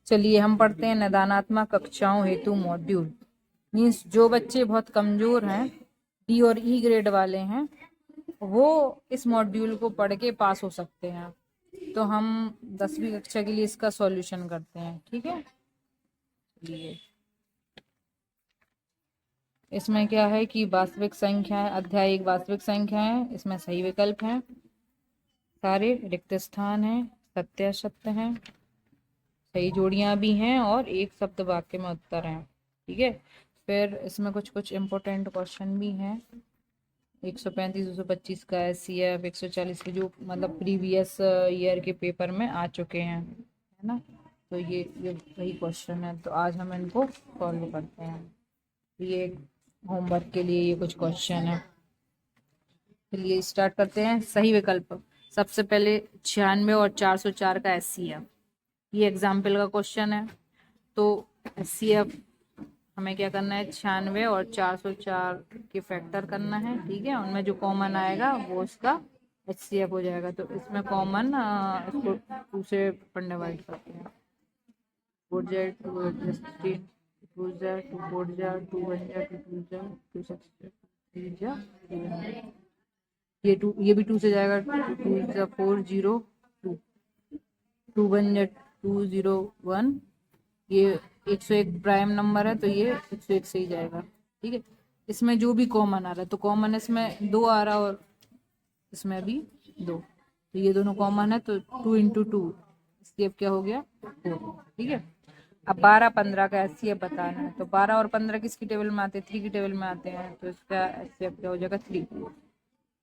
चलिए हम पढ़ते हैं निदानात्मक कक्षाओं हेतु मॉड्यूल। मीन्स जो बच्चे बहुत कमजोर हैं, डी और ई ग्रेड वाले हैं, वो इस मॉड्यूल को पढ़ के पास हो सकते हैं। तो हम 10वीं कक्षा के लिए इसका सॉल्यूशन करते हैं, ठीक है। चलिए इसमें क्या है कि वास्तविक संख्याएं, अध्याय 1 वास्तविक संख्याएं, इसमें सही विकल्प हैं, सारे रिक्त स्थान हैं, सत्य असत्य हैं, सही जोड़ियां भी हैं और एक शब्द वाक्य में उत्तर हैं, ठीक है। फिर इसमें कुछ कुछ इम्पोर्टेंट क्वेश्चन भी हैं। 135 225 का SCF 140 के जो मतलब प्रीवियस ईयर के पेपर में आ चुके हैं, है ना। तो ये वही क्वेश्चन है, तो आज हम इनको सॉल्व करते हैं। ये होमवर्क के लिए ये कुछ क्वेश्चन है। चलिए स्टार्ट करते हैं। सही विकल्प सबसे पहले 96 और 404 का SCF, ये एग्जाम्पल का क्वेश्चन है। तो SCF हमें क्या करना है, 96 और 404 के फैक्टर करना है, ठीक है। उनमें जो कॉमन आएगा वो इसका HCF हो जाएगा। तो इसमें कॉमन इसको 2 से अपन डिवाइड करते हैं। 4 जाए 2 16 2 जाए 2 4 जाए 2 1 जाए 2 2 जाए 2 6 3 जाए, ये भी 2 से जाएगा, 2 जा 4 0 2 2 1 जाए 2 0 1, ये 101 प्राइम नंबर है तो ये 101 से ही जाएगा, ठीक है। इसमें जो भी कॉमन आ रहा है, तो कॉमन इसमें 2 आ रहा और इसमें भी 2, तो ये दोनों कॉमन है, तो 2 इंटू 2 SCF क्या हो गया 4, ठीक है। अब 12 15 का SCF बताना है, तो 12 और 15 किसकी टेबल में आते हैं, 3 की टेबल में आते हैं, तो इसका SCF क्या हो जाएगा 3।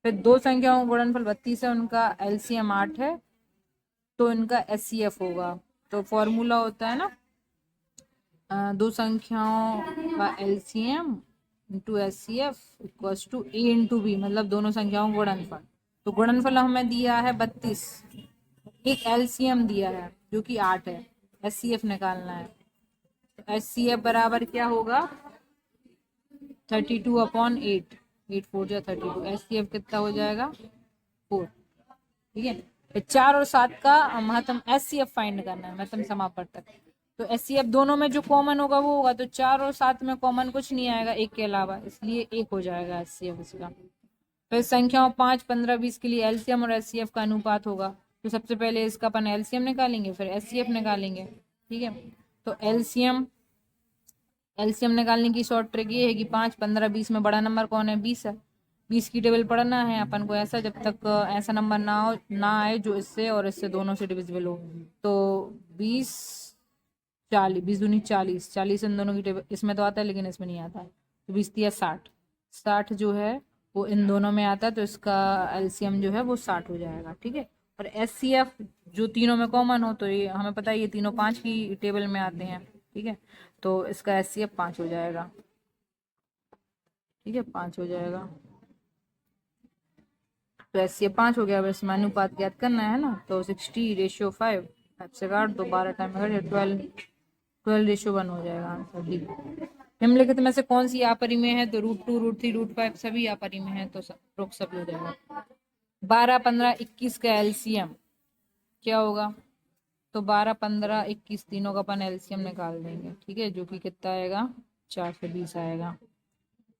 फिर दो संख्याओं का गुणनफल 32 है, उनका LCM 8 है, तो इनका SCF होगा। तो फॉर्मूला होता है ना, दो संख्याओं का LCM into SCF equals to A into B, मतलब दोनों संख्याओं का गुणनफल। तो गुणनफल हमें दिया है 32, एक LCM दिया है जो कि 8 है, SCF निकालना है। तो SCF बराबर क्या होगा 32/8, 8 4 जा 32, SCF कितना हो जाएगा 4, ठीक है। फिर 4 और 7 का महत्तम SCF फाइंड करना है, महत्तम समापवर्तक। तो SCF दोनों में जो कॉमन होगा वो होगा, तो 4 और 7 में कॉमन कुछ नहीं आएगा एक के अलावा, इसलिए 1 हो जाएगा SCF इसका। फिर संख्याओं 5 15 20 के लिए LCM और SCF का अनुपात होगा, तो सबसे पहले इसका अपन LCM निकालेंगे फिर SCF निकालेंगे, ठीक है। तो LCM निकालने की शॉर्ट ट्रिक ये है कि 5 15 20 में बड़ा नंबर कौन है, 20 है। 20 की टेबल पढ़ना है अपन को ऐसा, जब तक ऐसा नंबर ना आए जो इससे और इससे दोनों से डिविजिबल हो। तो 20 40 20 दूनी 40, 40 इन दोनों की टेबल इसमें तो आता है लेकिन इसमें नहीं आता है, तो 20 दिया 60, 60 जो है वो इन दोनों में आता है, तो इसका LCM जो है वो 60 हो जाएगा, ठीक है। और SCF जो तीनों में कॉमन हो, तो ये हमें पता है ये तीनों 5 की टेबल में आते हैं, ठीक है। तो इसका SCF 5 हो जाएगा, ठीक है, 5 हो जाएगा। तो SCF 5 हो गया। बस अनुपात ज्ञात करना है ना, तो 60:5 से काट दो, 12 टाइम में 12:1 हो जाएगा आंसर डी। निम्नलिखित में से कौन सी अपरिमेय है, तो √2 √3 √5 सभी अपरिमेय है, तो सब हो जाएगा। 12 15 21 का LCM क्या होगा, तो 12 15 21 तीनों का अपन LCM निकाल देंगे, ठीक है, जो कि कितना आएगा 420 आएगा।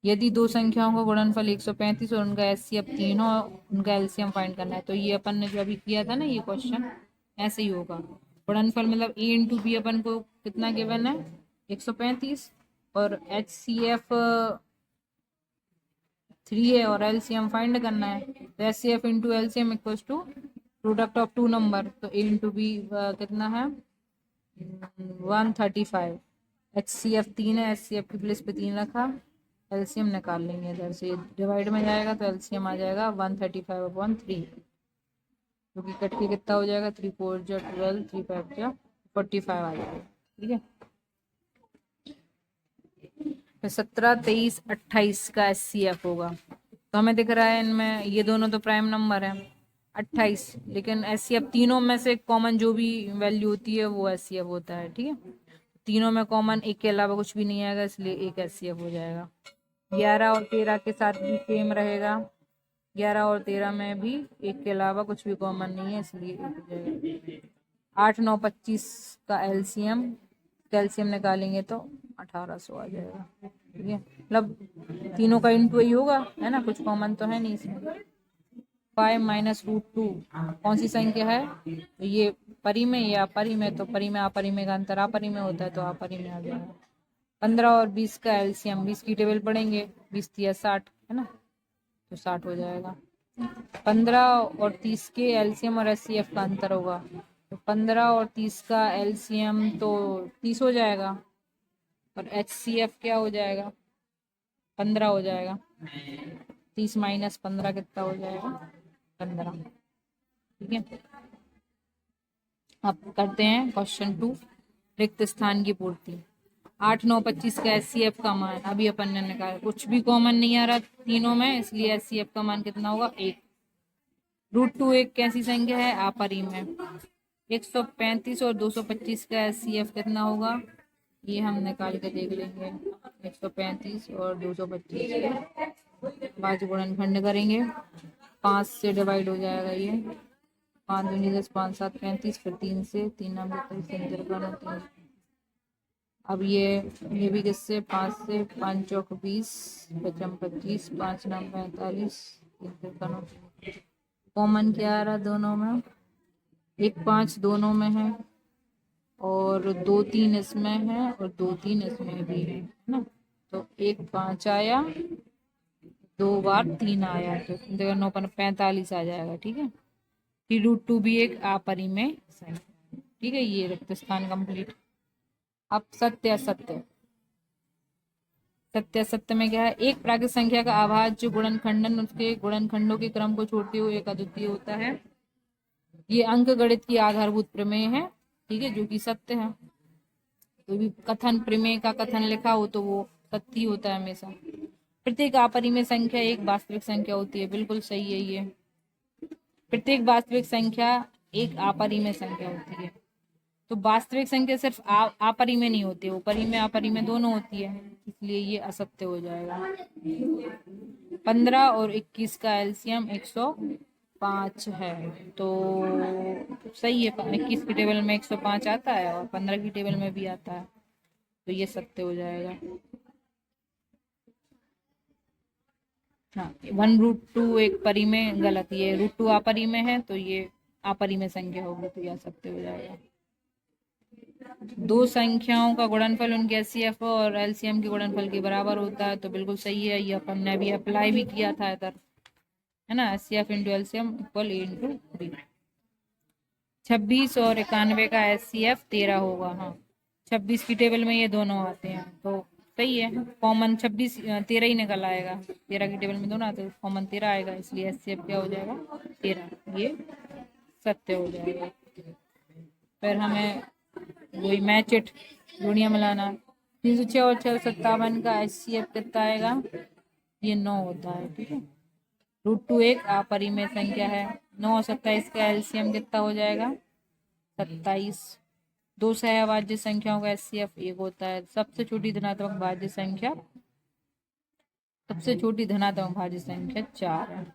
यदि दो संख्याओं का गुणनफल 135 और उनका SCF 3 हो, उनका LCM फाइंड करना है, तो ये अपन ने जो अभी किया था ना ये क्वेश्चन, ऐसे ही होगा। गुणनफल मतलब A इंटू बी अपन को कितना गिवन है 135, और HCF 3 है और LCM फाइंड करना है, तो SCF into LCM equals to product of two number, तो A इंटू बी कितना है 135, HCF 3 है, SCF की प्लेस पे 3 रखा, LCM निकाल लेंगे, इधर से डिवाइड में जाएगा तो LCM आ जाएगा 135/3, जो कि कट के कितना हो जाएगा 3 4 जा 12 3 5 जा 45 आ जाएगा, ठीक है। फिर 17 23 28 का SCF होगा, तो हमें दिख रहा है इनमें ये दोनों तो प्राइम नंबर है 28, लेकिन SCF तीनों में से कॉमन जो भी वैल्यू होती है वो SCF होता है, ठीक है। तीनों में कॉमन एक के अलावा कुछ भी नहीं आएगा, इसलिए एक SCF हो जाएगा। 11 और 13 के साथ भी सेम रहेगा, 11 और 13 में भी एक के अलावा कुछ भी कॉमन नहीं है, इसलिए एक हो जाएगा। 8 9 25 का एलसीएम, कैल्शियम निकालेंगे तो 1800 आ जाएगा। ठीक है, मतलब तीनों का इंटू ही होगा, है ना, कुछ कॉमन तो है नहीं इसमें। 5 माइनस रूट टू कौन सी संख्या है? तो ये परिमेय या अपरिमेय, तो परिमेय अपरिमेय का अंतर अपरिमेय होता है, तो अपरिमेय आ जाएगा। 15 और 20 का एलसीएम, 20 की टेबल पढ़ेंगे, 20 तिया 60, है ना, तो 60 हो जाएगा। 15 और 30 के एलसीएम और एचसीएफ का अंतर होगा, तो 15 और 30 का एलसीएम तो 30 हो जाएगा, और एचसीएफ क्या हो जाएगा? 15 हो जाएगा। 30 माइनस 15 कितना हो जाएगा? 15। ठीक है, अब करते हैं क्वेश्चन 2, रिक्त स्थान की पूर्ति। 8 9 25 का एचसीएफ का मान अभी अपन ने निकाला, कुछ भी कॉमन नहीं आ रहा तीनों में, इसलिए एचसीएफ का मान कितना होगा? 1। रूट टू एक कैसी संख्या है? अपरिमेय। 135 और 225 का एचसीएफ कितना होगा? ये हम निकाल के देख लेंगे। 135 और 225 बाजू गुणनखंड करेंगे, 5 से डिवाइड हो जाएगा ये, 5 दूनी 10, 5 7 35, फिर 3 से, 3 नंबर 3। अब ये भी किससे? 5 से, 5 चौक 20, 5 25, 5 9 45, कॉमन क्या आ रहा दोनों में? 1 5 दोनों में है, और 2 3 इसमें है, और 2 3 इसमें भी है ना, तो 1 5 आया, 2 बार 3 आया, तो देखो 9 45 आ जाएगा। ठीक है, फिर रूट टू भी एक अपरिमेय संख्या। ठीक है, ये रिक्त स्थान कंप्लीट। अब सत्य असत्य। सत्य असत्य में क्या है? एक प्राकृत संख्या का अभाज्य गुणनखंडन उसके गुणनखंडों के क्रम को छोड़ते हुए एक अद्वितीय होता है। ये अंक गणित की आधारभूत प्रमेय है। ठीक है, जो कि सत्य है। तो भी कथन प्रमेय का कथन लिखा हो तो वो सत्य ही होता है हमेशा। प्रत्येक अपरिमेय संख्या एक वास्तविक संख्या होती है, बिल्कुल सही है ये। प्रत्येक वास्तविक संख्या एक अपरिमेय संख्या होती है। तो वास्तविक संख्या सिर्फ अपरिमेय नहीं होती, वो परिमेय अपरिमेय दोनों होती है, इसलिए ये असत्य हो जाएगा। 15 और 21 का एलसीएम 105 है, तो सही है। 21 की टेबल में 105 आता है, और 15 की टेबल में भी आता है, तो ये सत्य हो जाएगा। हाँ, 1 रूट टू एक परिमेय, गलत, ये रूट टू अपरिमेय है, तो ये अपरिमेय संख्या होगी, तो यह सत्य हो जाएगा। दो संख्याओं का गुणनफल उनके एचसीएफ और एलसीएम के गुणनफल के बराबर होता है, तो बिल्कुल सही है, ये अपन ने भी अप्लाई भी किया था इधर, है ना। एचसीएफ इंटू एलसीएम इक्वल ए इंटू बी। 26 और 91 का एचसीएफ 13 होगा। हाँ, 26 की टेबल में ये दोनों आते हैं, तो सही है। कॉमन 26 13 ही निकल आएगा, 13 की टेबल में दोनों आते हैं, कॉमन 13 आएगा, इसलिए एचसीएफ क्या हो जाएगा? 13। ये सत्य हो जाएगा। फिर हमें वही मैच इट, जोड़ियां मिलाना। 306 और 657 का एचसीएफ कितना आएगा? ये 9 होता है। ठीक है, रूट टू एक अपरिमेय संख्या है। 9 और 27 का एलसीएम कितना हो जाएगा? 27। दो सहभाज्य संख्याओं का एचसीएफ 1 होता है। सबसे छोटी धनात्मक भाज्य संख्या, सबसे छोटी धनात्मक भाज्य संख्या 4 है।